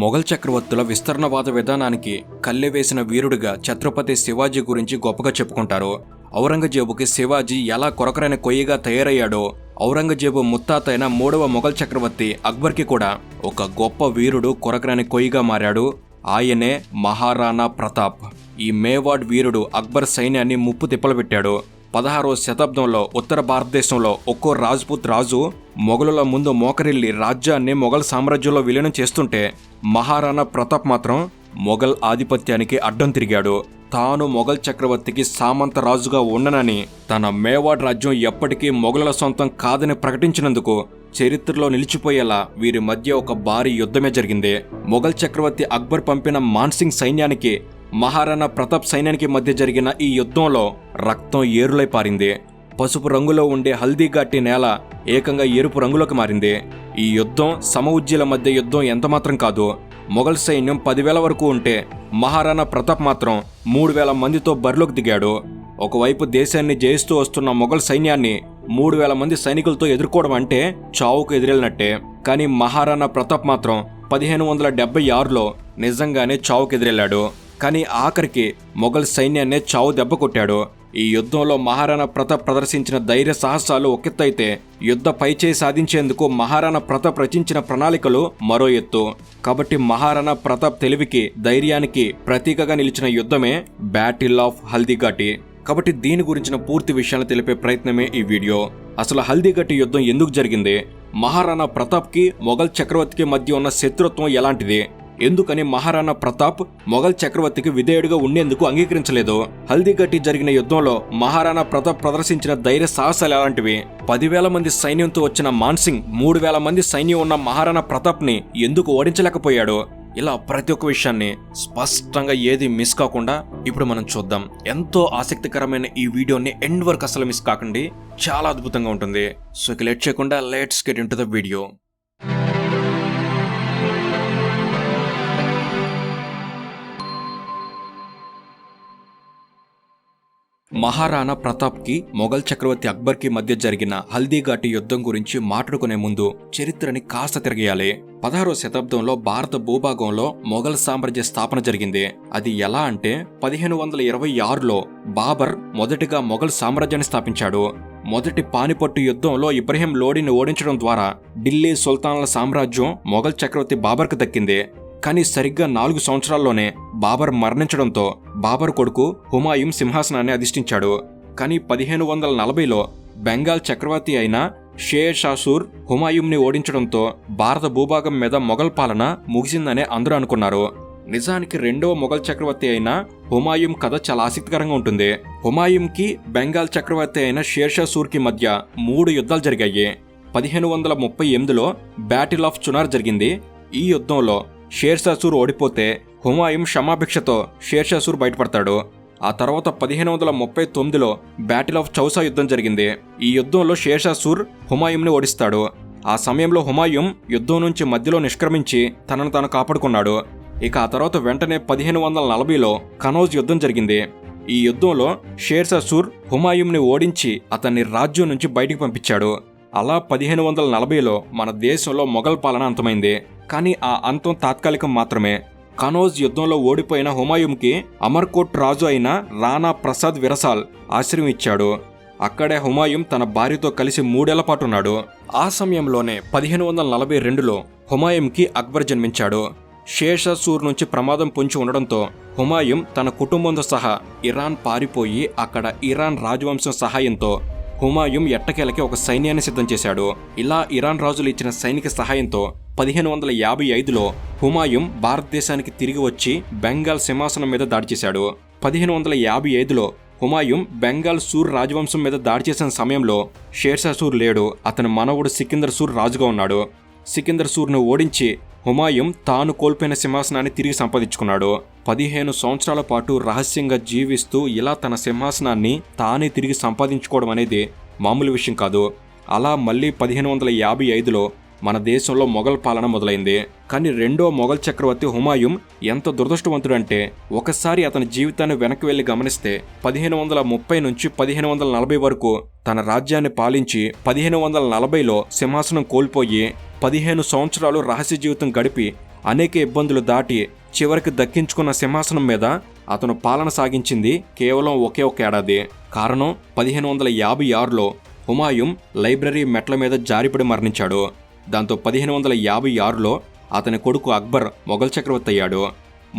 మొఘల్ చక్రవర్తుల విస్తరణవాద విధానానికి కళ్ళెవేసిన వీరుడిగా ఛత్రపతి శివాజీ గురించి గొప్పగా చెప్పుకుంటారు. ఔరంగజేబుకి శివాజీ ఎలా కొరకరైన కొయ్యగా తయారయ్యాడో, ఔరంగజేబు ముత్తాతైన 3వ మొఘల్ చక్రవర్తి అక్బర్కి కూడా ఒక గొప్ప వీరుడు కొరకరైన కొయ్యగా మారాడు. ఆయనే మహారాణా ప్రతాప్. ఈ మేవాడ్ వీరుడు అక్బర్ సైన్యాన్ని ముప్పు తిప్పలబెట్టాడు. 16వ శతాబ్దంలో ఉత్తర భారతదేశంలో ఒక్కో రాజ్పుత్ రాజు మొఘలుల ముందు మోకరిల్లి రాజ్యాన్ని మొఘల్ సామ్రాజ్యంలో విలీనం చేస్తుంటే మహారాణా ప్రతాప్ మాత్రం మొఘల్ ఆధిపత్యానికి అడ్డం తిరిగాడు. తాను మొఘల్ చక్రవర్తికి సామంత రాజుగా ఉండనని, తన మేవాడ్ రాజ్యం ఎప్పటికీ మొఘలుల సొంతం కాదని ప్రకటించినందుకు చరిత్రలో నిలిచిపోయేలా వీరి మధ్య ఒక భారీ యుద్ధమే జరిగింది. మొఘల్ చక్రవర్తి అక్బర్ పంపిన మాన్సింగ్ సైన్యానికి మహారాణా ప్రతాప్ సైన్యానికి మధ్య జరిగిన ఈ యుద్ధంలో రక్తం ఏరులై పారింది. పసుపు రంగులో ఉండే హల్దీఘాటి నేల ఏకంగా ఎరుపు రంగులోకి మారింది. ఈ యుద్ధం సమఉజ్జీల మధ్య యుద్ధం ఎంతమాత్రం కాదు. మొఘల్ సైన్యం 10,000 వరకు ఉంటే మహారాణా ప్రతాప్ మాత్రం 3,000 మందితో బరిలోకి దిగాడు. ఒకవైపు దేశాన్ని జయిస్తూ వస్తున్న మొఘల్ సైన్యాన్ని 3,000 మంది సైనికులతో ఎదుర్కోవడం అంటే చావుకు ఎదురెళ్ళినట్టే. కానీ మహారాణా ప్రతాప్ మాత్రం 1576లో నిజంగానే చావుకు ఎదురెళ్లాడు. కానీ ఆఖరికి మొఘల్ సైన్యాన్నే చావు దెబ్బ కొట్టాడు. ఈ యుద్ధంలో మహారాణా ప్రతాప్ ప్రదర్శించిన ధైర్య సాహసాలు ఒకెత్తైతే, యుద్ధ పైచేయి సాధించేందుకు మహారాణా ప్రతాప్ రచించిన ప్రణాళికలు మరో ఎత్తు. కాబట్టి మహారాణా ప్రతాప్ తెలివికి, ధైర్యానికి ప్రతీకగా నిలిచిన యుద్ధమే బ్యాటిల్ ఆఫ్ హల్దీఘాటి. కాబట్టి దీని గురించిన పూర్తి విషయాలు తెలిపే ప్రయత్నమే ఈ వీడియో. అసలు హల్దీఘాటి యుద్ధం ఎందుకు జరిగింది, మహారాణా ప్రతాప్కి మొఘల్ చక్రవర్తికి మధ్య ఉన్న శత్రుత్వం ఎలాంటిది, ఎందుకని మహారాణా ప్రతాప్ మొఘల్ చక్రవర్తికి విధేయుడిగా ఉండేందుకు అంగీకరించలేదు, హల్దీఘాటి జరిగిన యుద్ధంలో మహారాణా ప్రతాప్ ప్రదర్శించిన ధైర్య సాహసాలు ఎలాంటివి, 10,000 మంది సైన్యంతో వచ్చిన మాన్సింగ్ 3,000 మంది సైన్యం ఉన్న మహారాణా ప్రతాప్ని ఎందుకు ఓడించలేకపోయాడు, ఇలా ప్రతి ఒక్క విషయాన్ని స్పష్టంగా ఏది మిస్ కాకుండా ఇప్పుడు మనం చూద్దాం. ఎంతో ఆసక్తికరమైన ఈ వీడియోని ఎండ్ వరకు అసలు మిస్ కాకండి, చాలా అద్భుతంగా ఉంటుంది. సో ఇక లేట్ చేయకుండా let's get into the video. Maharana ప్రతాప్కి మొఘల్ చక్రవర్తి అక్బర్కి మధ్య జరిగిన హల్దీఘాటి యుద్ధం గురించి మాట్లాడుకునే ముందు చరిత్రని కాస్త తిరగేయాలి. 16వ శతాబ్దంలో భారత భూభాగంలో మొఘల్ సామ్రాజ్య స్థాపన జరిగింది. అది ఎలా అంటే 1526లో బాబర్ మొదటిగా మొఘల్ సామ్రాజ్యాన్ని స్థాపించాడు. మొదటి పానిపట్టు యుద్ధంలో ఇబ్రహీం లోడిని ఓడించడం ద్వారా ఢిల్లీ సుల్తాన్ల సామ్రాజ్యం మొఘల్ చక్రవర్తి బాబర్కు దక్కింది. కానీ సరిగ్గా 4 సంవత్సరాల్లోనే బాబర్ మరణించడంతో బాబర్ కొడుకు హుమాయూం సింహాసనాన్ని అధిష్ఠించాడు. కానీ 1540లో బెంగాల్ చక్రవర్తి అయిన షేర్ షా సూర్ హుమాయూంని ఓడించడంతో భారత భూభాగం మీద మొఘల్ పాలన ముగిసిందనే అందరూ అనుకున్నారు. నిజానికి 2వ మొఘల్ చక్రవర్తి అయిన హుమాయూం కథ చాలా ఆసక్తికరంగా ఉంటుంది. హుమాయూంకి బెంగాల్ చక్రవర్తి అయిన షేర్ షా సూర్కి మధ్య 3 యుద్ధాలు జరిగాయి. 1538లో బ్యాటిల్ ఆఫ్ చునార్ జరిగింది. ఈ యుద్ధంలో షేర్ షా సూర్ ఓడిపోతే హుమాయూం క్షమాభిక్షతో షేర్ షా సూర్ బయటపడతాడు. ఆ తర్వాత 1539లో బ్యాటిల్ ఆఫ్ చౌసా యుద్ధం జరిగింది. ఈ యుద్ధంలో షేర్ షా సూర్ హుమాయూంని ఓడిస్తాడు. ఆ సమయంలో హుమాయూం యుద్ధం నుంచి మధ్యలో నిష్క్రమించి తనను తాను కాపాడుకున్నాడు. ఇక ఆ తర్వాత వెంటనే 1540లో కనౌజ్ యుద్ధం జరిగింది. ఈ యుద్ధంలో షేర్ షా సూర్ హుమాయూంని ఓడించి అతన్ని రాజ్యం నుంచి బయటికి పంపించాడు. అలా 1540లో మన దేశంలో మొఘల్ పాలన అంతమైంది. కానీ ఆ అంతం తాత్కాలికం మాత్రమే. కనౌజ్ యుద్ధంలో ఓడిపోయిన హుమాయూంకి అమర్కోట్ రాజు అయిన రాణా ప్రసాద్ విరసాల్ ఆశ్రయం ఇచ్చాడు. అక్కడే హుమాయూం తన భార్యతో కలిసి 3 ఏళ్ల పాటు ఉన్నాడు. ఆ సమయంలోనే 1542లో హుమాయూంకి అక్బర్ జన్మించాడు. షేర్ షా సూర్ నుంచి ప్రమాదం పొంచి ఉండడంతో హుమాయూం తన కుటుంబంతో సహా ఇరాన్ పారిపోయి అక్కడ ఇరాన్ రాజవంశం సహాయంతో హుమాయూం ఎట్టకేలకి ఒక సైన్యాన్ని సిద్ధం చేశాడు. ఇలా ఇరాన్ రాజులు ఇచ్చిన సైనిక సహాయంతో 1555లో హుమాయూం భారతదేశానికి తిరిగి వచ్చి బెంగాల్ సింహాసనం మీద దాడి చేశాడు. 1555లో హుమాయూం బెంగాల్ సూర్ రాజవంశం మీద దాడి చేసిన సమయంలో షేర్ షా సూర్ లేడు. అతని మనవుడు సికిందర్ సూర్ రాజుగా ఉన్నాడు. సికిందర్ సూర్ను ఓడించి హుమాయూం తాను కోల్పోయిన సింహాసనాన్ని తిరిగి సంపాదించుకున్నాడు. 15 సంవత్సరాల పాటు రహస్యంగా జీవిస్తూ ఇలా తన సింహాసనాన్ని తానే తిరిగి సంపాదించుకోవడం అనేది మామూలు విషయం కాదు. అలా మళ్ళీ 1555లో మన దేశంలో మొఘల్ పాలన మొదలైంది. కానీ 2వ మొఘల్ చక్రవర్తి హుమాయూం ఎంత దురదృష్టవంతుడంటే, ఒకసారి అతని జీవితాన్ని వెనక్కి వెళ్లి గమనిస్తే 1530 నుంచి 1540 వరకు తన రాజ్యాన్ని పాలించి 1540లో సింహాసనం కోల్పోయి 15 సంవత్సరాలు రహస్య జీవితం గడిపి అనేక ఇబ్బందులు దాటి చివరికి దక్కించుకున్న సింహాసనం మీద అతను పాలన సాగించింది కేవలం ఒకే ఒక ఏడాది. కారణం 1556లో హుమాయూన్ లైబ్రరీ మెట్ల మీద జారిపడి మరణించాడు. దాంతో 1556లో అతని కొడుకు అక్బర్ మొఘల్ చక్రవర్తి అయ్యాడు.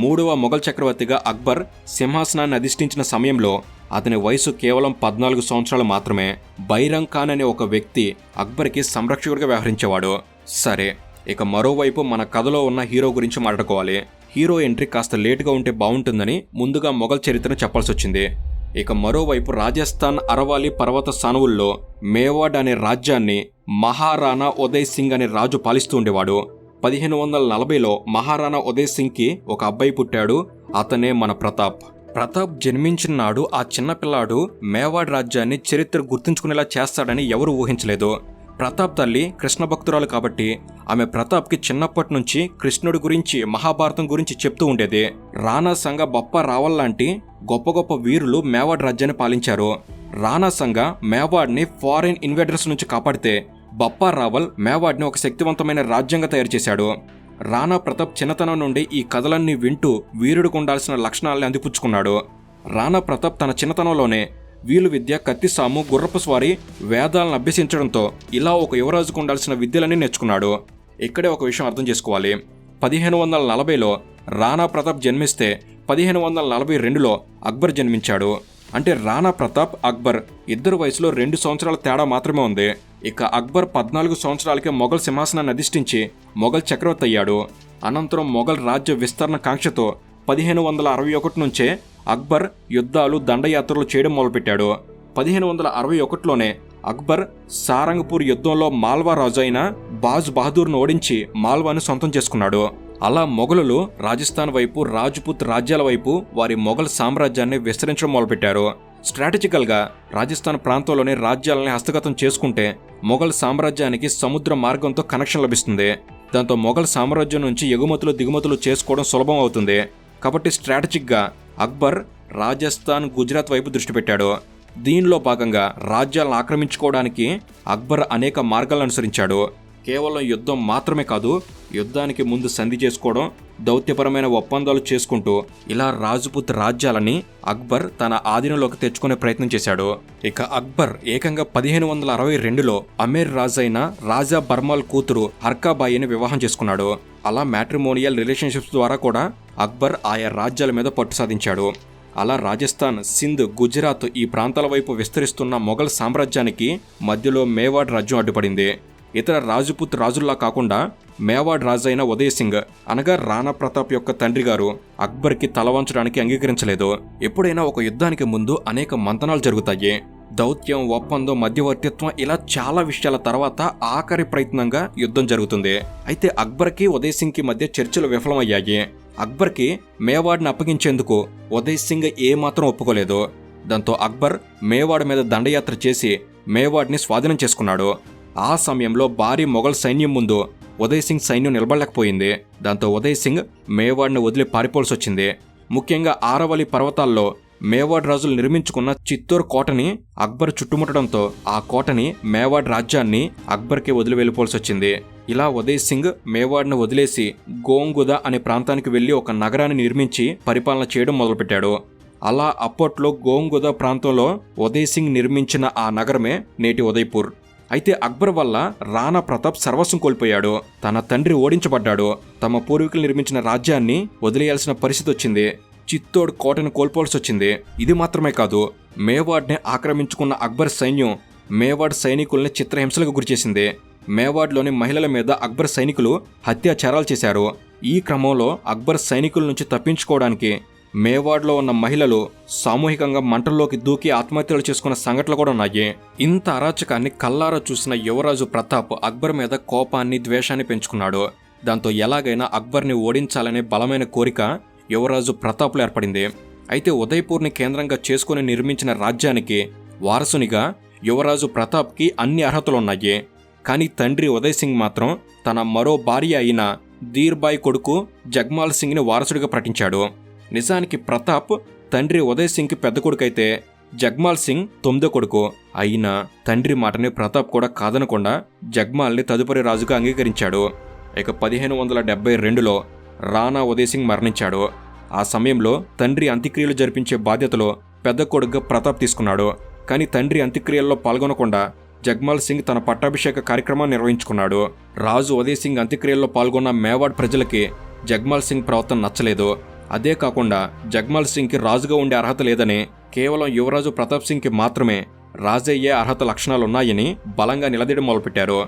3వ మొఘల్ చక్రవర్తిగా అక్బర్ సింహాసనాన్ని అధిష్ఠించిన సమయంలో అతని వయసు కేవలం 14 సంవత్సరాలు మాత్రమే. బైరంగ్ ఖాన్ అనే ఒక వ్యక్తి అక్బర్కి సంరక్షకుడిగా వ్యవహరించేవాడు. సరే, ఇక మరోవైపు మన కథలో ఉన్న హీరో గురించి మాట్లాడుకోవాలి. హీరో ఎంట్రీ కాస్త లేటుగా ఉంటే బాగుంటుందని ముందుగా మొఘల్ చరిత్రను చెప్పాల్సి వచ్చింది. ఇక మరోవైపు రాజస్థాన్ అరవాలి పర్వత సానువుల్లో మేవాడ్ అనే రాజ్యాన్ని మహారాణా ఉదయ్ సింగ్ అనే రాజు పాలిస్తూ ఉండేవాడు. 1540లో మహారాణా ఉదయ్ సింగ్కి ఒక అబ్బాయి పుట్టాడు. అతనే మన ప్రతాప్. ప్రతాప్ జన్మించిన నాడు ఆ చిన్నపిల్లాడు మేవాడ్ రాజ్యాన్ని చరిత్ర గుర్తుంచుకునేలా చేస్తాడని ఎవరూ ఊహించలేదు. ప్రతాప్ తల్లి కృష్ణ భక్తురాలు కాబట్టి ఆమె ప్రతాప్కి చిన్నప్పటి నుంచి కృష్ణుడి గురించి, మహాభారతం గురించి చెప్తూ ఉండేది. రాణా సంగ, బప్ప రావల్ లాంటి గొప్ప గొప్ప వీరులు మేవాడ్ రాజ్యాన్ని పాలించారు. రాణా సంగ మేవాడ్ని ఫారెన్ ఇన్వేడర్స్ నుంచి కాపాడితే బప్పా రావల్ మేవాడ్ని ఒక శక్తివంతమైన రాజ్యంగా తయారు చేశాడు. రాణా ప్రతాప్ చిన్నతనం నుండి ఈ కథలన్నీ వింటూ వీరుడికి ఉండాల్సిన లక్షణాలని అందిపుచ్చుకున్నాడు. రాణా ప్రతాప్ తన చిన్నతనంలోనే వీలు విద్య, కత్తిసాము, గుర్రపు స్వారీ, వేదాలను అభ్యసించడంతో ఇలా ఒక యువరాజుకు ఉండాల్సిన విద్యలన్నీ నేర్చుకున్నాడు. ఇక్కడే ఒక విషయం అర్థం చేసుకోవాలి. 1540లో రాణా ప్రతాప్ జన్మిస్తే 1542లో అక్బర్ జన్మించాడు. అంటే రాణా ప్రతాప్, అక్బర్ ఇద్దరు వయసులో 2 సంవత్సరాల తేడా మాత్రమే ఉంది. ఇక అక్బర్ 14 సంవత్సరాలకే మొఘల్ సింహాసనాన్ని అధిష్ఠించి మొఘల్ చక్రవర్తి అయ్యాడు. అనంతరం మొఘల్ రాజ్య విస్తరణ కాంక్షతో 1561 నుంచే అక్బర్ యుద్ధాలు, దండయాత్రలు చేయడం మొదలుపెట్టాడు. 1561లోనే అక్బర్ సారంగపూర్ యుద్ధంలో మాల్వా రాజు అయిన బాజ్ బహదూర్ను ఓడించి మాల్వాను సొంతం చేసుకున్నాడు. అలా మొఘలులు రాజస్థాన్ వైపు, రాజ్పుత్ రాజ్యాల వైపు వారి మొఘల్ సామ్రాజ్యాన్ని విస్తరించడం మొదలుపెట్టారు. స్ట్రాటజికల్గా రాజస్థాన్ ప్రాంతంలోని రాజ్యాలని హస్తగతం చేసుకుంటే మొఘల్ సామ్రాజ్యానికి సముద్ర మార్గంతో కనెక్షన్ లభిస్తుంది. దాంతో మొఘల్ సామ్రాజ్యం నుంచి ఎగుమతులు, దిగుమతులు చేసుకోవడం సులభం అవుతుంది. కాబట్టి స్ట్రాటజిక్గా అక్బర్ రాజస్థాన్, గుజరాత్ వైపు దృష్టి పెట్టాడు. దీనిలో భాగంగా రాజ్యాలను ఆక్రమించుకోవడానికి అక్బర్ అనేక మార్గాలను అనుసరించాడు. కేవలం యుద్ధం మాత్రమే కాదు, యుద్ధానికి ముందు సంధి చేసుకోవడం, దౌత్యపరమైన ఒప్పందాలు చేసుకుంటూ ఇలా రాజ్పుత్ రాజ్యాలని అక్బర్ తన ఆధీనంలోకి తెచ్చుకునే ప్రయత్నం చేశాడు. ఇక అక్బర్ ఏకంగా 1562లో అమీర్ రాజు అయిన రాజా బర్మాల్ కూతురు హర్కాబాయిని వివాహం చేసుకున్నాడు. అలా మ్యాట్రిమోనియల్ రిలేషన్షిప్స్ ద్వారా కూడా అక్బర్ ఆయా రాజ్యాల మీద పట్టు సాధించాడు. అలా రాజస్థాన్, సింధ్, గుజరాత్ ఈ ప్రాంతాల వైపు విస్తరిస్తున్న మొఘల్ సామ్రాజ్యానికి మధ్యలో మేవాడ్ రాజ్యం అడ్డుపడింది. ఇతర రాజ్పుత్ రాజుల్లా కాకుండా మేవాడ్ రాజు అయిన ఉదయ్ సింగ్ అనగా రాణా ప్రతాప్ యొక్క తండ్రి గారు అక్బర్కి తలవంచడానికి అంగీకరించలేదు. ఎప్పుడైనా ఒక యుద్ధానికి ముందు అనేక మంతనాలు జరుగుతాయి. దౌత్యం, ఒప్పందం, మధ్యవర్తిత్వం ఇలా చాలా విషయాల తర్వాత ఆఖరి ప్రయత్నంగా యుద్ధం జరుగుతుంది. అయితే అక్బర్కి ఉదయ్ సింగ్కి మధ్య చర్చలు విఫలమయ్యాయి. అక్బర్కి మేవాడ్ని అప్పగించేందుకు ఉదయ్ సింగ్ ఏమాత్రం ఒప్పుకోలేదు. దాంతో అక్బర్ మేవాడ్ మీద దండయాత్ర చేసి మేవాడ్ని స్వాధీనం చేసుకున్నాడు. ఆ సమయంలో భారీ మొఘల్ సైన్యం ముందు ఉదయ్ సింగ్ సైన్యం నిలబడలేకపోయింది. దాంతో ఉదయ్ సింగ్ మేవాడ్ని వదిలి పారిపోవాల్సి వచ్చింది. ముఖ్యంగా ఆరవలి పర్వతాల్లో మేవాడ్ రాజులు నిర్మించుకున్న చిత్తూర్ కోటని అక్బర్ చుట్టుముట్టడంతో ఆ కోటని, మేవాడ్ రాజ్యాన్ని అక్బర్కి వదిలి వెళ్ళిపోవాల్సి వచ్చింది. ఇలా ఉదయ్ సింగ్ మేవాడ్ను వదిలేసి గోంగుద అనే ప్రాంతానికి వెళ్లి ఒక నగరాన్ని నిర్మించి పరిపాలన చేయడం మొదలుపెట్టాడు. అలా అప్పట్లో గోంగుద ప్రాంతంలో ఉదయ్ సింగ్ నిర్మించిన ఆ నగరమే నేటి ఉదయ్పూర్. అయితే అక్బర్ వల్ల రాణా ప్రతాప్ సర్వస్వం కోల్పోయాడు. తన తండ్రి ఓడించబడ్డాడు. తమ పూర్వీకులు నిర్మించిన రాజ్యాన్ని వదిలేయాల్సిన పరిస్థితి వచ్చింది. చిత్తోడ్ కోటను కోల్పోవాల్సి వచ్చింది. ఇది మాత్రమే కాదు, మేవాడ్ని ఆక్రమించుకున్న అక్బర్ సైన్యం మేవాడ్ సైనికుల్ని చిత్రహింసలకు గురిచేసింది. మేవాడ్లోని మహిళల మీద అక్బర్ సైనికులు అత్యాచారాలు చేశారు. ఈ క్రమంలో అక్బర్ సైనికుల నుంచి తప్పించుకోవడానికి మేవాడ్లో ఉన్న మహిళలు సామూహికంగా మంటల్లోకి దూకి ఆత్మహత్యలు చేసుకున్న సంఘటనలు కూడా ఉన్నాయి. ఇంత అరాచకాన్ని కల్లారా చూసిన యువరాజు ప్రతాప్ అక్బర్ మీద కోపాన్ని, ద్వేషాన్ని పెంచుకున్నాడు. దాంతో ఎలాగైనా అక్బర్ని ఓడించాలనే బలమైన కోరిక యువరాజు ప్రతాప్లో ఏర్పడింది. అయితే ఉదయ్పూర్ని కేంద్రంగా చేసుకుని నిర్మించిన రాజ్యానికి వారసునిగా యువరాజు ప్రతాప్కి అన్ని అర్హతలున్నాయి. కానీ తండ్రి ఉదయ్ సింగ్ మాత్రం తన మరో భార్య అయిన ధీర్బాయ్ కొడుకు జగ్మాల్ సింగ్ని వారసుడిగా ప్రకటించాడు. నిజానికి ప్రతాప్ తండ్రి ఉదయ్ సింగ్కి పెద్ద కొడుకైతే జగ్మాల్ సింగ్ 9వ కొడుకు. అయినా తండ్రి మాటని ప్రతాప్ కూడా కాదనకుండా జగ్మాల్ని తదుపరి రాజుగా అంగీకరించాడు. ఇక 1572లో రాణా ఉదయ్ సింగ్ మరణించాడు. ఆ సమయంలో తండ్రి అంత్యక్రియలు జరిపించే బాధ్యతలో పెద్ద కొడుకుగా ప్రతాప్ తీసుకున్నాడు. కానీ తండ్రి అంత్యక్రియల్లో పాల్గొనకుండా జగ్మాల్ సింగ్ తన పట్టాభిషేక కార్యక్రమాన్ని నిర్వహించుకున్నాడు. రాజు ఉదయ్ సింగ్ అంత్యక్రియల్లో పాల్గొన్న మేవాడ్ ప్రజలకి జగ్మాల్ సింగ్ ప్రవర్తన నచ్చలేదు. అదే కాకుండా జగ్మాల్ సింగ్కి రాజుగా ఉండే అర్హత లేదని, కేవలం యువరాజు ప్రతాప్ సింగ్కి మాత్రమే రాజయ్యే అర్హత లక్షణాలున్నాయని బలంగా నిలదీయడం మొదలుపెట్టారు.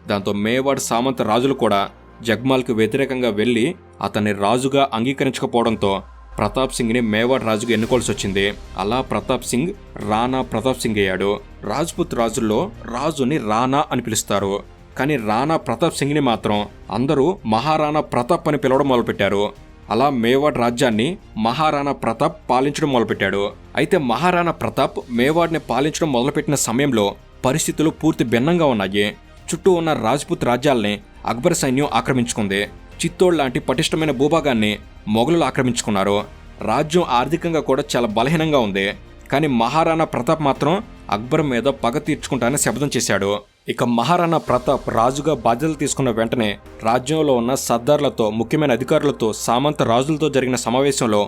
దాంతో మేవాడ్ సామంత రాజులు కూడా జగ్మాల్కి వ్యతిరేకంగా వెళ్లి అతన్ని రాజుగా అంగీకరించకపోవడంతో ప్రతాప్ సింగ్ని మేవాడ్ రాజుగా ఎన్నుకోవాల్సి వచ్చింది. అలా ప్రతాప్ సింగ్ రాణా ప్రతాప్ సింగ్ అయ్యాడు. రాజ్పుత్ రాజుల్లో రాజుని రాణా అని పిలుస్తారు. కానీ రాణా ప్రతాప్ సింగ్ని మాత్రం అందరూ మహారాణా ప్రతాప్ అని పిలవడం మొదలుపెట్టారు. అలా మేవాడ్ రాజ్యాన్ని మహారాణా ప్రతాప్ పాలించడం మొదలుపెట్టాడు. అయితే మహారాణా ప్రతాప్ మేవాడ్ని పాలించడం మొదలుపెట్టిన సమయంలో పరిస్థితులు పూర్తి భిన్నంగా ఉన్నాయి. చుట్టూ ఉన్న రాజ్పుత్ రాజ్యాల్ని అక్బర్ సైన్యం ఆక్రమించుకుంది. చిత్తోడ్ లాంటి పటిష్టమైన భూభాగాన్ని మొఘలులు ఆక్రమించుకున్నారు. రాజ్యం ఆర్థికంగా కూడా చాలా బలహీనంగా ఉంది. కానీ మహారాణా ప్రతాప్ మాత్రం అక్బర్ మీద పగ తీర్చుకుంటానని శపథం చేశాడు. ఇక మహారాణా ప్రతాప్ రాజుగా బాధ్యతలు తీసుకున్న వెంటనే రాజ్యంలో ఉన్న సర్దార్లతో, ముఖ్యమైన అధికారులతో, సామంత రాజులతో జరిగిన సమావేశంలో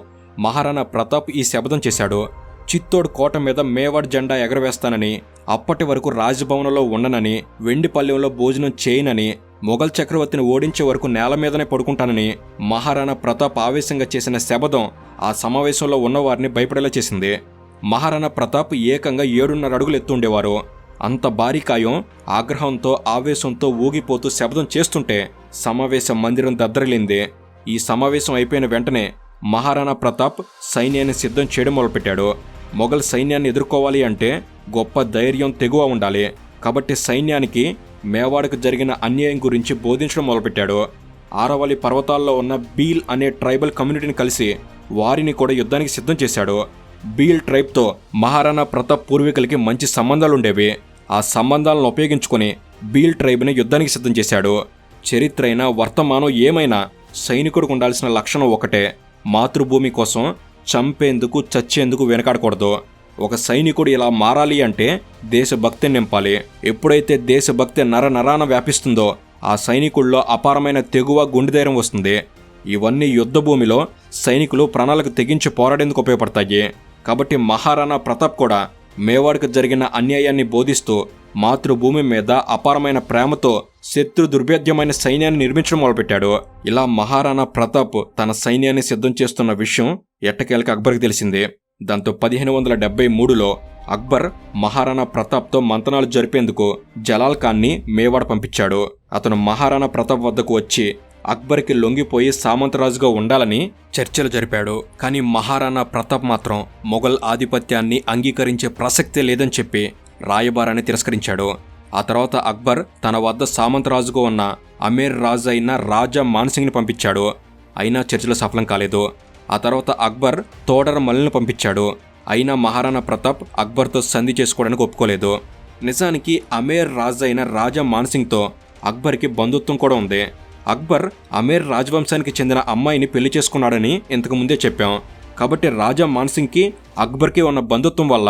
మహారాణా ప్రతాప్ ఈ శపథం చేశాడు. చిత్తోడ్ కోట మీద మేవాడ్ జెండా ఎగరవేస్తానని, అప్పటి వరకు రాజభవనంలో ఉండనని, వెండి పల్లెంలో భోజనం చేయనని, మొఘల్ చక్రవర్తిని ఓడించే వరకు నేల మీదనే పడుకుంటానని మహారాణా ప్రతాప్ ఆవేశంగా చేసిన శపథం ఆ సమావేశంలో ఉన్నవారిని భయపడేలా చేసింది. మహారాణా ప్రతాప్ ఏకంగా 7.5 అడుగులు ఎత్తుండేవారు. అంత భారీ కాయం ఆగ్రహంతో, ఆవేశంతో ఊగిపోతూ శపథం చేస్తుంటే సమావేశ మందిరం దద్దరిల్లింది. ఈ సమావేశం అయిపోయిన వెంటనే మహారాణా ప్రతాప్ సైన్యాన్ని సిద్ధం చేయడం మొదలుపెట్టాడు. మొఘల్ సైన్యాన్ని ఎదుర్కోవాలి అంటే గొప్ప ధైర్యం, తెగువ ఉండాలి. కాబట్టి సైన్యానికి మేవాడ్కు జరిగిన అన్యాయం గురించి బోధించడం మొదలుపెట్టాడు. ఆరవల్లి పర్వతాల్లో ఉన్న బీల్ అనే ట్రైబల్ కమ్యూనిటీని కలిసి వారిని కూడా యుద్ధానికి సిద్ధం చేశాడు. బీల్ ట్రైబ్తో మహారాణా ప్రతాప్ పూర్వీకులకి మంచి సంబంధాలుండేవి. ఆ సంబంధాలను ఉపయోగించుకొని బీల్ ట్రైబ్ని యుద్ధానికి సిద్ధం చేశాడు. చరిత్ర అయినా వర్తమానం ఏమైనా సైనికుడికి ఉండాల్సిన లక్షణం ఒకటే: మాతృభూమి కోసం చంపేందుకు, చచ్చేందుకు వెనకాడకూడదు. ఒక సైనికుడు ఇలా మారాలి అంటే దేశభక్తిని నింపాలి. ఎప్పుడైతే దేశభక్తి నరాన వ్యాపిస్తుందో ఆ సైనికుల్లో అపారమైన తెగువ, గుండెధైర్యం వస్తుంది. ఇవన్నీ యుద్ధభూమిలో సైనికులు ప్రాణాలకు తెగించి పోరాడేందుకు ఉపయోగపడతాయి. కాబట్టి మహారాణా ప్రతాప్ కూడా మేవాడ్కు జరిగిన అన్యాయాన్ని బోధిస్తూ మాతృభూమి మీద అపారమైన ప్రేమతో శత్రు దుర్భేద్యమైన సైన్యాన్ని నిర్మించడం మొదలుపెట్టాడు. ఇలా మహారాణా ప్రతాప్ తన సైన్యాన్ని సిద్ధం చేస్తున్న విషయం ఎట్టకేలకు అక్బర్కి తెలిసింది. దాంతో 1573లో అక్బర్ మహారాణా ప్రతాప్తో మంతనాలు జరిపేందుకు జలాల్ ఖాన్ని మేవాడ్ పంపించాడు. అతను మహారాణా ప్రతాప్ వద్దకు వచ్చి అక్బర్కి లొంగిపోయి సామంతరాజుగా ఉండాలని చర్చలు జరిపాడు. కానీ మహారాణా ప్రతాప్ మాత్రం మొఘల్ ఆధిపత్యాన్ని అంగీకరించే ప్రసక్తే లేదని చెప్పి రాయబారాన్ని తిరస్కరించాడు. ఆ తర్వాత అక్బర్ తన వద్ద సామంతరాజుగా ఉన్న అమీర్ రాజు అయిన రాజా మాన్సింగ్ని పంపించాడు. అయినా చర్చలు సఫలం కాలేదు. ఆ తర్వాత అక్బర్ తోడర్ మల్ని పంపించాడు. అయినా మహారాణా ప్రతాప్ అక్బర్తో సంధి చేసుకోవడానికి ఒప్పుకోలేదు. నిజానికి అమీర్ రాజు అయిన రాజా మాన్సింగ్తో అక్బర్కి బంధుత్వం కూడా ఉంది. అక్బర్ అమీర్ రాజవంశానికి చెందిన అమ్మాయిని పెళ్లి చేసుకున్నాడని ఇంతకుముందే చెప్పాం. కాబట్టి రాజా మాన్సింగ్కి అక్బర్కి ఉన్న బంధుత్వం వల్ల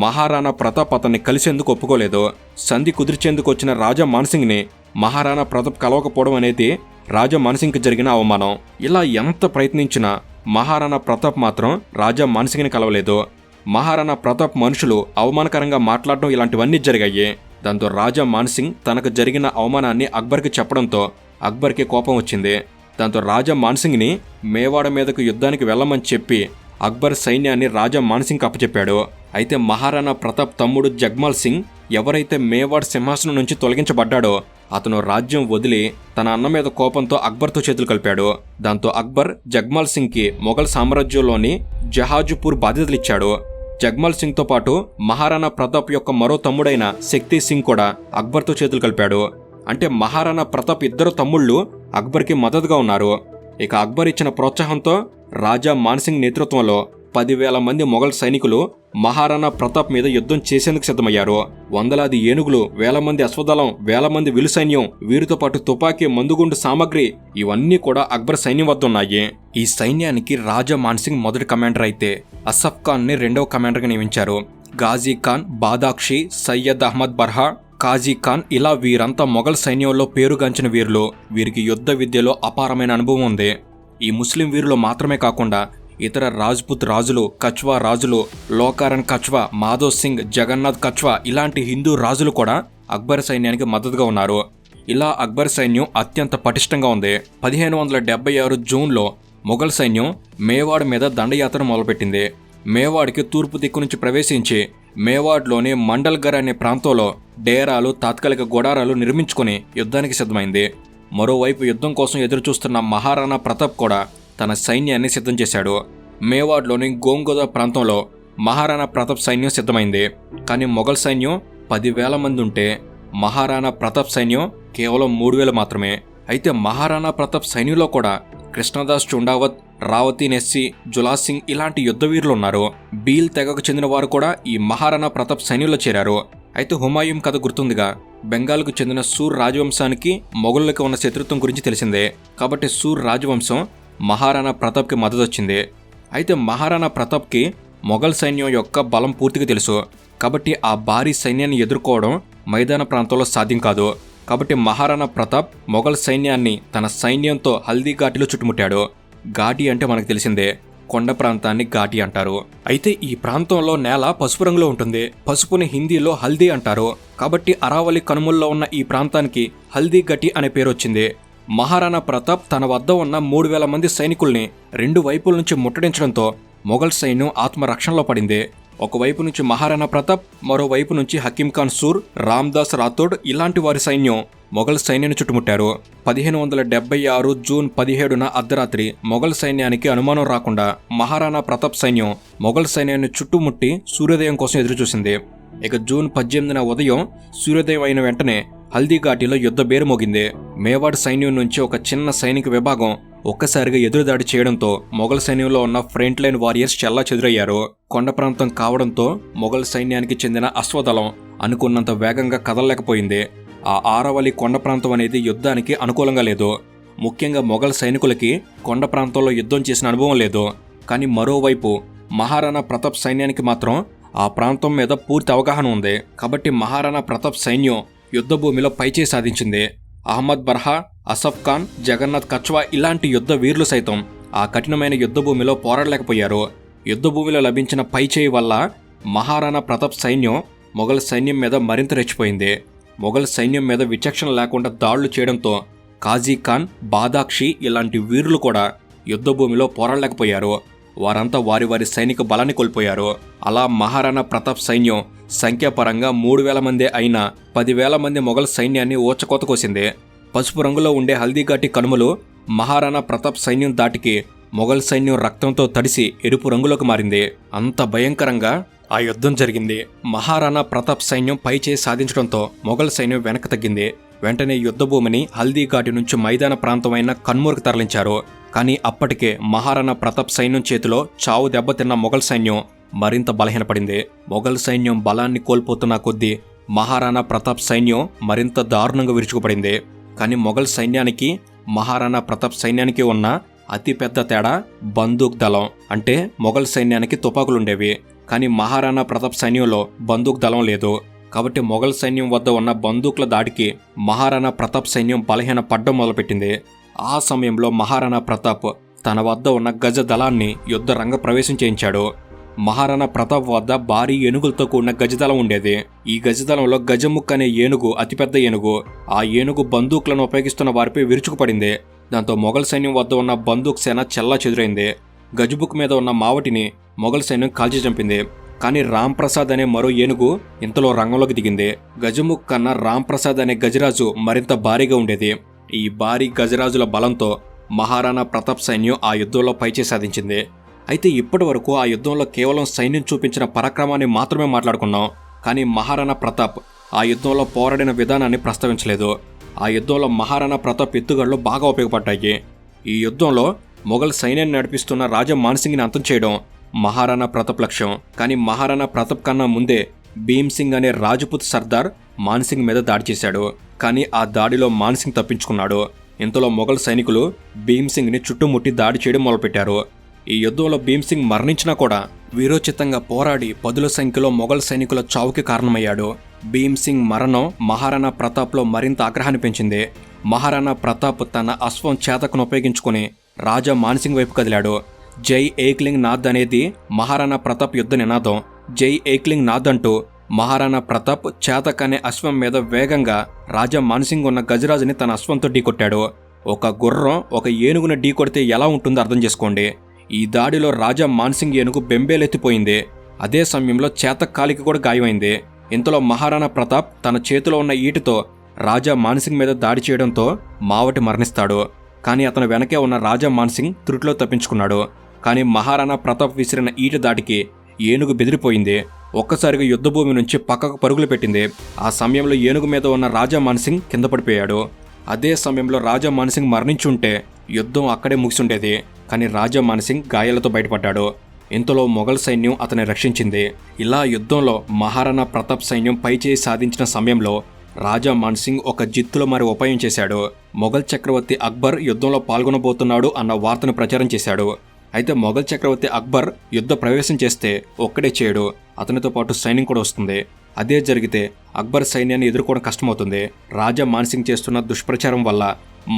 మహారాణా ప్రతాప్ అతన్ని కలిసేందుకు ఒప్పుకోలేదు. సంధి కుదిర్చేందుకు వచ్చిన రాజా మాన్సింగ్ని మహారాణా ప్రతాప్ కలవకపోవడం అనేది రాజా మాన్సింగ్కి జరిగిన అవమానం. ఇలా ఎంత ప్రయత్నించినా మహారాణా ప్రతాప్ మాత్రం రాజా మాన్సింగ్ని కలవలేదు. మహారాణా ప్రతాప్ మనుషులు అవమానకరంగా మాట్లాడడం ఇలాంటివన్నీ జరిగాయి. దాంతో రాజా మాన్సింగ్ తనకు జరిగిన అవమానాన్ని అక్బర్కి చెప్పడంతో అక్బర్కి కోపం వచ్చింది. దాంతో రాజా మాన్సింగ్ని మేవాడ మీదకు యుద్ధానికి వెళ్ళమని చెప్పి అక్బర్ సైన్యాన్ని రాజా మాన్సింగ్కి అప్పచెప్పాడు. అయితే మహారాణా ప్రతాప్ తమ్ముడు జగ్మాల్ సింగ్ ఎవరైతే మేవాడ్ సింహాసనం నుంచి తొలగించబడ్డాడో అతను రాజ్యం వదిలి తన అన్న మీద కోపంతో అక్బర్తో చేతులు కలిపాడు. దాంతో అక్బర్ జగ్మాల్ సింగ్కి మొఘల్ సామ్రాజ్యంలోని జహాజుపూర్ బాధ్యతలిచ్చాడు. జగ్మాల్ సింగ్తో పాటు మహారాణా ప్రతాప్ యొక్క మరో తమ్ముడైన శక్తి సింగ్ కూడా అక్బర్తో చేతులు కలిపాడు. అంటే మహారాణా ప్రతాప్ ఇద్దరు తమ్ముళ్ళు అక్బర్కి మద్దతుగా ఉన్నారు. ఇక అక్బర్ ఇచ్చిన ప్రోత్సాహంతో రాజా మాన్సింగ్ నేతృత్వంలో 10,000 మంది మొఘల్ సైనికులు మహారాణా ప్రతాప్ మీద యుద్ధం చేసేందుకు సిద్ధమయ్యారు. వందలాది ఏనుగులు, 1000 మంది అశ్వదళం, 1000 మంది విలు సైన్యం, వీరితో పాటు తుపాకీ, మందుగుండు సామగ్రి ఇవన్నీ కూడా అక్బర్ సైన్యం వద్ద ఉన్నాయి. ఈ సైన్యానికి రాజా మాన్సింగ్ మొదటి కమాండర్ అయితే అసఫ్ ఖాన్ని రెండవ కమాండర్గా నియమించారు. గాజీ ఖాన్, బాదాక్షి, సయ్యద్ అహ్మద్ బర్హా, కాజీ ఖాన్ ఇలా వీరంతా మొఘల్ సైన్యంలో పేరుగాంచిన వీరులు. వీరికి యుద్ధ విద్యలో అపారమైన అనుభవం ఉంది. ఈ ముస్లిం వీరులు మాత్రమే కాకుండా ఇతర రాజ్పుత్ రాజులు, కచ్వా రాజులు, లోకారన్ కచ్వా, మాధవ్ సింగ్, జగన్నాథ్ కచ్వా ఇలాంటి హిందూ రాజులు కూడా అక్బర్ సైన్యానికి మద్దతుగా ఉన్నారు. ఇలా అక్బర్ సైన్యం అత్యంత పటిష్టంగా ఉంది. 1576 జూన్లో మొఘల్ సైన్యం మేవాడ్ మీద దండయాత్ర మొదలుపెట్టింది. మేవాడ్కి తూర్పు దిక్కు నుంచి ప్రవేశించి మేవాడ్లోని మండల్గర్ అనే ప్రాంతంలో డేరాలు, తాత్కాలిక గుడారాలు నిర్మించుకుని యుద్ధానికి సిద్ధమైంది. మరోవైపు యుద్ధం కోసం ఎదురుచూస్తున్న మహారాణా ప్రతాప్ కూడా తన సైన్యాన్ని సిద్ధం చేశాడు. మేవాడ్లోని గోంగోదా ప్రాంతంలో మహారాణా ప్రతాప్ సైన్యం సిద్ధమైంది. కానీ మొఘల్ సైన్యం 10,000 మంది ఉంటే మహారాణా ప్రతాప్ సైన్యం కేవలం 3,000 మాత్రమే. అయితే మహారాణా ప్రతాప్ సైన్యంలో కూడా కృష్ణదాస్ చుండావత్, రావతి నెస్సి, జులాస్ సింగ్ ఇలాంటి యుద్ధవీరులు ఉన్నారు. బీల్ తెగకు చెందిన వారు కూడా ఈ మహారాణా ప్రతాప్ సైన్యంలో చేరారు. అయితే హుమాయూం కథ గుర్తుందిగా, బెంగాల్కు చెందిన సూర్ రాజవంశానికి మొఘలులకు ఉన్న శత్రుత్వం గురించి తెలిసిందే. కాబట్టి సూర్ రాజవంశం మహారాణా ప్రతాప్కి మద్దతు వచ్చింది. అయితే మహారాణా ప్రతాప్కి మొఘల్ సైన్యం యొక్క బలం పూర్తిగా తెలుసు. కాబట్టి ఆ భారీ సైన్యాన్ని ఎదుర్కోవడం మైదాన ప్రాంతంలో సాధ్యం కాదు. కాబట్టి మహారాణా ప్రతాప్ మొఘల్ సైన్యాన్ని తన సైన్యంతో హల్దీ ఘాటిలో చుట్టుముట్టాడు. ఘాటి అంటే మనకు తెలిసిందే, కొండ ప్రాంతాన్ని ఘాటి అంటారు. అయితే ఈ ప్రాంతంలో నేల పసుపు రంగులో ఉంటుంది. పసుపుని హిందీలో హల్దీ అంటారు. కాబట్టి అరావళి కనుమల్లో ఉన్న ఈ ప్రాంతానికి హల్దీ ఘటి అనే పేరు వచ్చింది. మహారాణా ప్రతాప్ తన వద్ద ఉన్న 3,000 మంది సైనికుల్ని 2 వైపుల నుంచి ముట్టడించడంతో మొఘల్ సైన్యం ఆత్మరక్షణలో పడింది. ఒకవైపు నుంచి మహారాణా ప్రతాప్, మరోవైపు నుంచి హకీం ఖాన్ సూర్, రామ్దాస్ రాథోడ్ ఇలాంటి వారి సైన్యం మొఘల్ సైన్యాన్ని చుట్టుముట్టారు. 1576 జూన్ 17న అర్ధరాత్రి మొఘల్ సైన్యానికి అనుమానం రాకుండా మహారాణా ప్రతాప్ సైన్యం మొఘల్ సైన్యాన్ని చుట్టుముట్టి సూర్యోదయం కోసం ఎదురుచూసింది. ఇక జూన్ 18న ఉదయం సూర్యోదయం అయిన వెంటనే హల్దీ ఘాటిలో యుద్ధ బేరు మోగింది. మేవాడ్ సైన్యం నుంచి ఒక చిన్న సైనిక విభాగం ఒక్కసారిగా ఎదురుదాడి చేయడంతో మొఘల్ సైన్యంలో ఉన్న ఫ్రంట్ లైన్ వారియర్స్ చెల్లా చెదురయ్యారు. కొండ ప్రాంతం కావడంతో మొఘల్ సైన్యానికి చెందిన అశ్వదళం అనుకున్నంత వేగంగా కదలలేకపోయింది. ఆ ఆరవలి కొండ ప్రాంతం అనేది యుద్ధానికి అనుకూలంగా లేదు. ముఖ్యంగా మొఘల్ సైనికులకి కొండ ప్రాంతంలో యుద్ధం చేసిన అనుభవం లేదు. కానీ మరోవైపు మహారాణా ప్రతాప్ సైన్యానికి మాత్రం ఆ ప్రాంతం మీద పూర్తి అవగాహన ఉంది. కాబట్టి మహారాణా ప్రతాప్ సైన్యం యుద్ధ భూమిలో పైచేయి సాధించింది. అహ్మద్ బర్హా, అసఫ్ ఖాన్, జగన్నాథ్ కచ్వా ఇలాంటి యుద్ధ వీరులు సైతం ఆ కఠినమైన యుద్ధ భూమిలో పోరాడలేకపోయారు. యుద్ధ భూమిలో లభించిన పైచేయి వల్ల మహారాణా ప్రతాప్ సైన్యం మొఘల్ సైన్యం మీద మరింత రెచ్చిపోయింది. మొఘల్ సైన్యం మీద విచక్షణ లేకుండా దాడులు చేయడంతో కాజీ ఖాన్, బాదాక్షి ఇలాంటి వీరులు కూడా యుద్ధ భూమిలో పోరాడలేకపోయారు. వారంతా వారి వారి సైనిక బలాన్ని కోల్పోయారు. అలా మహారాణా ప్రతాప్ సైన్యం సంఖ్యాపరంగా 3,000 మందే అయినా 10,000 మంది మొఘల్ సైన్యాన్ని ఓచకోత కోసింది. పసుపు రంగులో ఉండే హల్దీ ఘాటి కనుమలు మహారాణా ప్రతాప్ సైన్యం దాటికి మొఘల్ సైన్యం రక్తంతో తడిసి ఎరుపు రంగులోకి మారింది. అంత భయంకరంగా ఆ యుద్ధం జరిగింది. మహారాణా ప్రతాప్ సైన్యం పైచేయి సాధించడంతో మొఘల్ సైన్యం వెనక్కి తగ్గింది. వెంటనే యుద్ధభూమిని హల్దీ ఘాటి నుంచి మైదాన ప్రాంతమైన కన్మూర్కు తరలించారు. కానీ అప్పటికే మహారాణా ప్రతాప్ సైన్యం చేతిలో చావు దెబ్బతిన్న మొఘల్ సైన్యం మరింత బలహీనపడింది. మొఘల్ సైన్యం బలాన్ని కోల్పోతున్న కొద్దీ మహారాణా ప్రతాప్ సైన్యం మరింత దారుణంగా విరుచుకుపడింది. కానీ మొఘల్ సైన్యానికి మహారాణా ప్రతాప్ సైన్యానికి ఉన్న అతిపెద్ద తేడా బందూక్ దళం. అంటే మొఘల్ సైన్యానికి తుపాకులుండేవి, కానీ మహారాణా ప్రతాప్ సైన్యంలో బందూక్ దళం లేదు. కాబట్టి మొఘల్ సైన్యం వద్ద ఉన్న బందూక్ల దాడికి మహారాణా ప్రతాప్ సైన్యం బలహీన పడ్డం మొదలుపెట్టింది. ఆ సమయంలో మహారాణా ప్రతాప్ తన వద్ద ఉన్న గజ దళాన్ని యుద్ధ రంగ ప్రవేశం చేయించాడు. మహారాణా ప్రతాప్ వద్ద భారీ ఏనుగులతో కూడిన గజదళం ఉండేది. ఈ గజదళంలో గజముక్ అనే ఏనుగు అతిపెద్ద ఏనుగు. ఆ ఏనుగు బందూక్లను ఉపయోగిస్తున్న వారిపై విరుచుకుపడింది. దాంతో మొఘల్ సైన్యం వద్ద ఉన్న బందూక్ సేన చెల్లా చెదురైంది. గజబుక్ మీద ఉన్న మావటిని మొఘల్ సైన్యం కాల్చి చంపింది. కానీ రామ్ ప్రసాద్ అనే మరో ఏనుగు ఇంతలో రంగంలోకి దిగింది. గజముక్ కన్నా రామ్ ప్రసాద్ అనే గజరాజు మరింత భారీగా ఉండేది. ఈ భారీ గజరాజుల బలంతో మహారాణా ప్రతాప్ సైన్యం ఆ యుద్ధంలో పైచేయి సాధించింది. అయితే ఇప్పటి వరకు ఆ యుద్ధంలో కేవలం సైన్యం చూపించిన పరాక్రమాన్ని మాత్రమే మాట్లాడుకున్నాం. కానీ మహారాణా ప్రతాప్ ఆ యుద్ధంలో పోరాడిన విధానాన్ని ప్రస్తావించలేదు. ఆ యుద్ధంలో మహారాణా ప్రతాప్ ఎత్తుగడలు బాగా ఉపయోగపడ్డాయి. ఈ యుద్ధంలో మొఘల్ సైన్యాన్ని నడిపిస్తున్న రాజా మాన్సింగ్ని అంతం చేయడం మహారాణా ప్రతాప్ లక్ష్యం. కానీ మహారాణా ప్రతాప్ కన్నా ముందే భీమ్ సింగ్ అనే రాజపుత్ సర్దార్ మాన్సింగ్ మీద దాడి చేశాడు. కానీ ఆ దాడిలో మాన్సింగ్ తప్పించుకున్నాడు. ఇంతలో మొఘల్ సైనికులు భీమ్ సింగ్ని చుట్టుముట్టి దాడి చేయడం మొదలుపెట్టారు. ఈ యుద్ధంలో భీమ్ సింగ్ మరణించినా కూడా వీరోచితంగా పోరాడి 10ల సంఖ్యలో మొఘల్ సైనికుల చావుకి కారణమయ్యాడు. భీమ్ సింగ్ మరణం మహారాణా ప్రతాప్లో మరింత ఆగ్రహాన్ని పెంచింది. మహారాణా ప్రతాప్ తన అశ్వం చేతకును ఉపయోగించుకుని రాజా మాన్సింగ్ వైపు కదిలాడు. జై ఏక్లింగ్ నాథ్ అనేది మహారాణా ప్రతాప్ యుద్ధ నినాదం. జై ఏక్లింగ్ నాథ్ అంటూ మహారాణా ప్రతాప్ చేతక్ అనే అశ్వం మీద వేగంగా రాజా మాన్సింగ్ ఉన్న గజరాజుని తన అశ్వంతో ఢీకొట్టాడు. ఒక గుర్రం ఒక ఏనుగును ఢీకొడితే ఎలా ఉంటుందో అర్థం చేసుకోండి. ఈ దాడిలో రాజా మాన్సింగ్ ఏనుగు బెంబేలెత్తిపోయింది. అదే సమయంలో చేతక్ కాలికి కూడా గాయమైంది. ఇంతలో మహారాణా ప్రతాప్ తన చేతిలో ఉన్న ఈటితో రాజా మాన్సింగ్ మీద దాడి చేయడంతో మావటి మరణిస్తాడు. కానీ అతను వెనకే ఉన్న రాజా మాన్సింగ్ త్రుటిలో తప్పించుకున్నాడు. కానీ మహారాణా ప్రతాప్ విసిరిన ఈటి దాటికి ఏనుగు బెదిరిపోయింది. ఒక్కసారిగా యుద్ధభూమి నుంచి పక్కకు పరుగులు పెట్టింది. ఆ సమయంలో ఏనుగు మీద ఉన్న రాజా మాన్సింగ్ కింద పడిపోయాడు. అదే సమయంలో రాజా మాన్సింగ్ మరణించుంటే యుద్ధం అక్కడే ముగిసుండేది. కానీ రాజా మాన్సింగ్ గాయాలతో బయటపడ్డాడు. ఇంతలో మొఘల్ సైన్యం అతన్ని రక్షించింది. ఇలా యుద్ధంలో మహారాణా ప్రతాప్ సైన్యం పైచేయి సాధించిన సమయంలో రాజా మాన్సింగ్ ఒక జిత్తులో మరి ఉపాయం చేశాడు. మొఘల్ చక్రవర్తి అక్బర్ యుద్ధంలో పాల్గొనబోతున్నాడు అన్న వార్తను ప్రచారం చేశాడు. అయితే మొఘల్ చక్రవర్తి అక్బర్ యుద్ధ ప్రవేశం చేస్తే ఒక్కడే చేయడు, అతనితో పాటు సైన్యం కూడా వస్తుంది. అదే జరిగితే అక్బర్ సైన్యాన్ని ఎదుర్కోవడం కష్టమవుతుంది. రాజా మాన్సింగ్ చేస్తున్న దుష్ప్రచారం వల్ల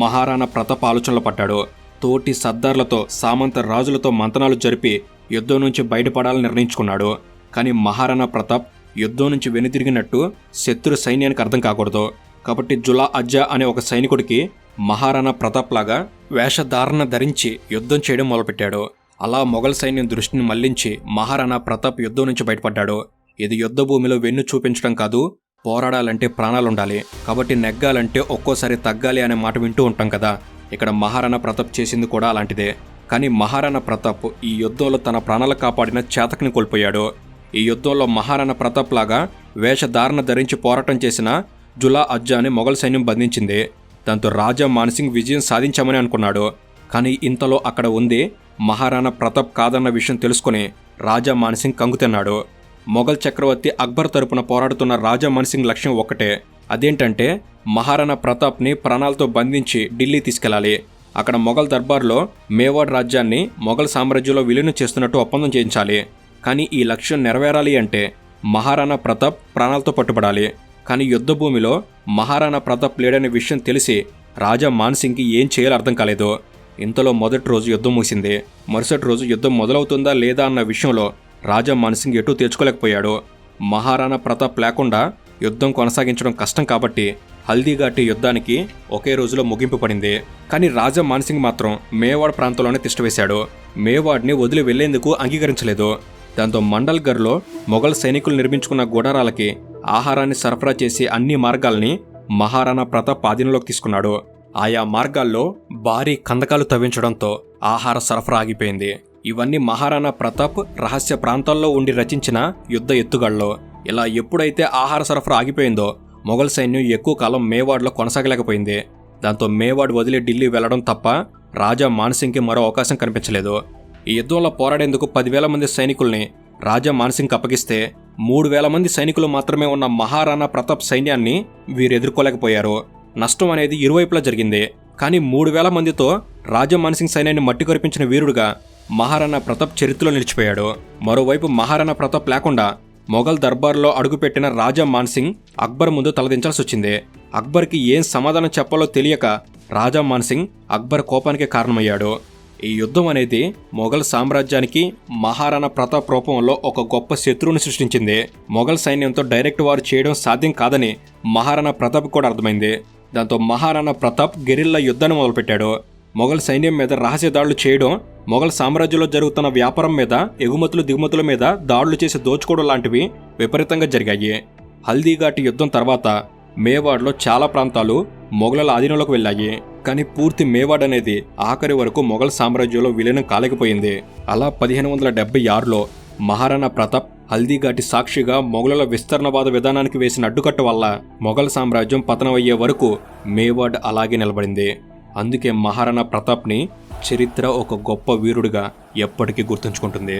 మహారాణా ప్రతాప్ ఆలోచనలో పడ్డాడు. తోటి సర్దార్లతో సామంత రాజులతో మంతనాలు జరిపి యుద్ధం నుంచి బయటపడాలని నిర్ణయించుకున్నాడు. కానీ మహారాణా ప్రతాప్ యుద్ధం నుంచి వెనుతిరిగినట్టు శత్రు సైన్యానికి అర్థం కాకూడదు. కాబట్టి జులా అజ్జా అనే ఒక సైనికుడికి మహారాణా ప్రతాప్ లాగా వేషధారణ ధరించి యుద్ధం చేయడం మొదలుపెట్టాడు. అలా మొఘల్ సైన్యం దృష్టిని మళ్లించి మహారాణా ప్రతాప్ యుద్ధం నుంచి బయటపడ్డాడు. ఇది యుద్ధ భూమిలో వెన్ను చూపించడం కాదు, పోరాడాలంటే ప్రాణాలుండాలి. కాబట్టి నెగ్గాలంటే ఒక్కోసారి తగ్గాలి అనే మాట వింటూ ఉంటాం కదా. ఇక్కడ మహారాణా ప్రతాప్ చేసింది కూడా అలాంటిదే. కానీ మహారాణా ప్రతాప్ ఈ యుద్ధంలో తన ప్రాణాలు కాపాడిన చేతక్ని కోల్పోయాడు. ఈ యుద్ధంలో మహారాణా ప్రతాప్ లాగా వేషధారణ ధరించి పోరాటం చేసిన జులా అజ్జాని మొఘల్ సైన్యం బంధించింది. దాంతో రాజా మాన్సింగ్ విజయం సాధించామని అనుకున్నాడు. కానీ ఇంతలో అక్కడ ఉంది మహారాణా ప్రతాప్ కాదన్న విషయం తెలుసుకుని రాజా మాన్సింగ్ కంగుతిన్నాడు. మొఘల్ చక్రవర్తి అక్బర్ తరపున పోరాడుతున్న రాజా మాన్సింగ్ లక్ష్యం ఒక్కటే. అదేంటంటే మహారాణా ప్రతాప్ని ప్రాణాలతో బంధించి ఢిల్లీ తీసుకెళ్లాలి. అక్కడ మొఘల్ దర్బార్లో మేవాడ్ రాజ్యాన్ని మొఘల్ సామ్రాజ్యంలో విలీనం చేస్తున్నట్టు ఒప్పందం చేయించాలి. కానీ ఈ లక్ష్యం నెరవేరాలి అంటే మహారాణా ప్రతాప్ ప్రాణాలతో పట్టుబడాలి. కానీ యుద్ధభూమిలో మహారాణా ప్రతాప్ లేడనే విషయం తెలిసి రాజా మాన్సింగ్కి ఏం చేయాలో అర్థం కాలేదు. ఇంతలో మొదటి రోజు యుద్ధం ముగిసింది. మరుసటి రోజు యుద్ధం మొదలవుతుందా లేదా అన్న విషయంలో రాజా మాన్సింగ్ ఎటూ తెచ్చుకోలేకపోయాడు. మహారాణా ప్రతాప్ లేకుండా యుద్ధం కొనసాగించడం కష్టం కాబట్టి హల్దీఘాటి యుద్ధానికి ఒకే రోజులో ముగింపు పడింది. కానీ రాజా మాన్సింగ్ మాత్రం మేవాడ్ ప్రాంతంలోనే తిష్టవేశాడు. మేవాడ్ని వదిలి వెళ్లేందుకు అంగీకరించలేదు. దాంతో మండల్గర్లో మొఘల్ సైనికులు నిర్మించుకున్న గుడారాలకి ఆహారాన్ని సరఫరా చేసి అన్ని మార్గాల్ని మహారాణా ప్రతాప్ ఆధీనంలోకి తీసుకున్నాడు. ఆయా మార్గాల్లో భారీ కందకాలు తవ్వించడంతో ఆహార సరఫరా ఆగిపోయింది. ఇవన్నీ మహారాణా ప్రతాప్ రహస్య ప్రాంతాల్లో ఉండి రచించిన యుద్ధ ఎత్తుగాళ్ళు. ఇలా ఎప్పుడైతే ఆహార సరఫరా ఆగిపోయిందో మొఘల్ సైన్యం ఎక్కువ కాలం మేవాడ్లో కొనసాగలేకపోయింది. దాంతో మేవాడ్ వదిలి ఢిల్లీ వెళ్లడం తప్ప రాజా మాన్సింగ్కి మరో అవకాశం కనిపించలేదు. ఈ యుద్ధంలో పోరాడేందుకు 10,000 మంది సైనికుల్ని రాజా మాన్సింగ్కి అప్పగిస్తే 3,000 మంది సైనికులు మాత్రమే ఉన్న మహారాణా ప్రతాప్ సైన్యాన్ని వీరు ఎదుర్కోలేకపోయారు. నష్టం అనేది ఇరువైపులా జరిగింది. కానీ 3,000 మందితో రాజా మాన్సింగ్ సైన్యాన్ని మట్టి కరిపించిన వీరుడుగా మహారాణా ప్రతాప్ చరిత్రలో నిలిచిపోయాడు. మరోవైపు మహారాణా ప్రతాప్ లేకుండా మొఘల్ దర్బార్లో అడుగుపెట్టిన రాజా మాన్సింగ్ అక్బర్ ముందు తలదించాల్సి వచ్చింది. అక్బర్కి ఏం సమాధానం చెప్పాలో తెలియక రాజా మాన్సింగ్ అక్బర్ కోపానికి కారణమయ్యాడు. ఈ యుద్ధం అనేది మొఘల్ సామ్రాజ్యానికి మహారాణా ప్రతాప్ రూపంలో ఒక గొప్ప శత్రువుని సృష్టించింది. మొఘల్ సైన్యంతో డైరెక్ట్ వార్ చేయడం సాధ్యం కాదని మహారాణా ప్రతాప్ కూడా అర్థమైంది. దాంతో మహారాణా ప్రతాప్ గెరిల్లా యుద్ధాన్ని మొదలుపెట్టాడు. మొఘల్ సైన్యం మీద రహస్య దాడులు చేయడం, మొఘల్ సామ్రాజ్యంలో జరుగుతున్న వ్యాపారం మీద, ఎగుమతులు దిగుమతుల మీద దాడులు చేసి దోచుకోవడం లాంటివి విపరీతంగా జరిగాయి. హల్దీఘాటి యుద్ధం తర్వాత మేవాడ్లో చాలా ప్రాంతాలు మొఘలుల ఆధీనంలోకి వెళ్ళాయి. కానీ పూర్తి మేవాడ్ అనేది ఆఖరి వరకు మొఘల్ సామ్రాజ్యంలో విలీనం కాలేకపోయింది. అలా 1576లో మహారాణా ప్రతాప్ హల్దీఘాటి సాక్షిగా మొఘలుల విస్తరణవాద విధానానికి వేసిన అడ్డుకట్ట వల్ల మొఘల్ సామ్రాజ్యం పతనమయ్యే వరకు మేవాడ్ అలాగే నిలబడింది. అందుకే మహారాణా ప్రతాప్ని చరిత్ర ఒక గొప్ప వీరుడిగా ఎప్పటికీ గుర్తుంచుకుంటుంది.